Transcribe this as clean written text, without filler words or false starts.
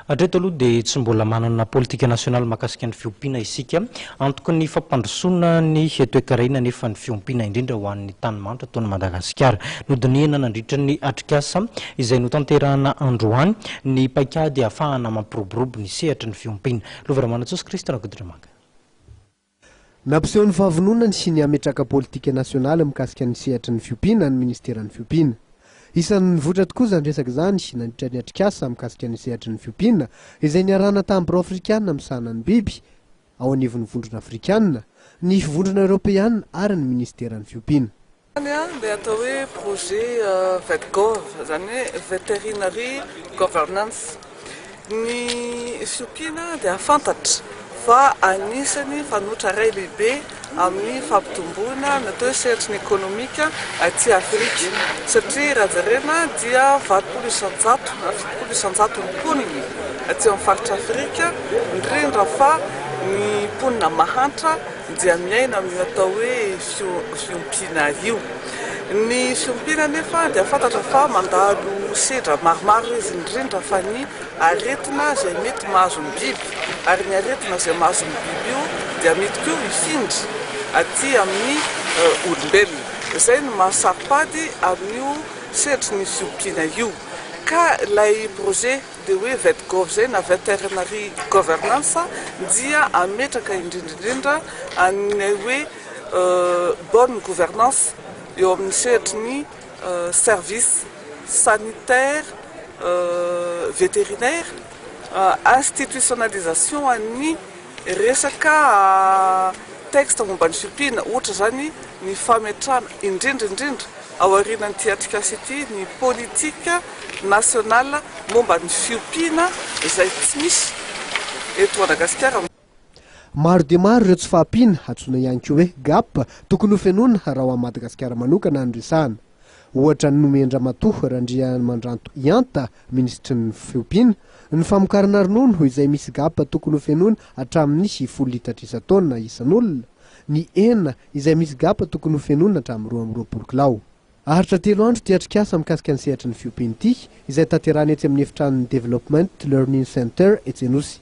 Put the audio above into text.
Hatreto aloha dia tsy mbola manana politika nasionaly mahakasika ny fiompiana isika. Antoky ny fampandrosoana ny toekarena nefa ny fiompiana indrindra ho an'ny tanimanitra toy ny Madagasikara. Nodinihana nandritra ny atrikasa izay notanterahana androany ny paikady ahafahana mampiroborobo ny sehatra ny fiompiana. Lovaramanana Jesosy Kristy ragodramanga. Nampiseho ny fahavononany sy ny ametraka politika nasionaly mikasika ny sehatra ny fiompiana ny ministeran'ny fiompiana. Isan'ny votra tokoa izany resaka izany nandritra ny atrikasa mikasika ny sehatry ny fiompiana izay niarahana tamin'ny afrikanina misahana ny biby ao anivon'ny vondrona afrikanina ny vondrona eoropeanina ary ny ministeran'ny fiompiana. Dia atao hoe projet VETGOV izany hoe veterinary governance. Ny fiompiana dia fantatra fa anisany fanotra iray lehibe amin'ny fampitomboana natao hoe sehatry ny ekonomika aty Afrika satria raha jerena dia 20% isanjato ny mponina aty amin'ny faritra Afrika, indrindra fa ny mponina mahantra dia miaina amin'ny atao hoe fiompiana io. Ny fiompiana nefa dia fantatra fa mandalo sedra maromaro izy indrindra fa ny aretina izay mety mahazo ny biby ary ny aretina izay mahazo ny biby io dia mety koa mifindry aty amin'ny olombelona. Izay no mahasaripady amin'io sehatry ny fiompiana io. Ka ilay projet dia hoe VETGOV izay na veterinary governance dia ametraka indrindra amin'ny hoe bonne gouvernance eo amin'ny sehatry ny service sanitaire vétérinaire, institutionnalisation an'ny resaka texte momba ny fiompiana, ohatra zany ny fametrahana indrindra ao aorianan'ity atrikasa ity ny politika nasionala momba ny fiompiana izay tsy misy eto Madagasikara. Maro dia maro ireo tsy fahampiana antsoina ihany koa hoe GAP tokony ho fenona raha ao Madagasikara manokana ny resahana. Ohatra ny nomendra matoa Randriamandranto Ianta ministry ny fiompiana ny famokarana ronono izay misy GAP tokony ho fenona hatramin'ny 10 litatra isan-taona isan'olona, ny hena izay misy GAP tokony ho fenona hatramin'ny 12 kilao. Haritra 3 andro dia atrikasa mikasika ny sehatry ny fiompiana ity izay tanterahana etsy amin'ny efitran'ny Development Learning Center etsy Anosy.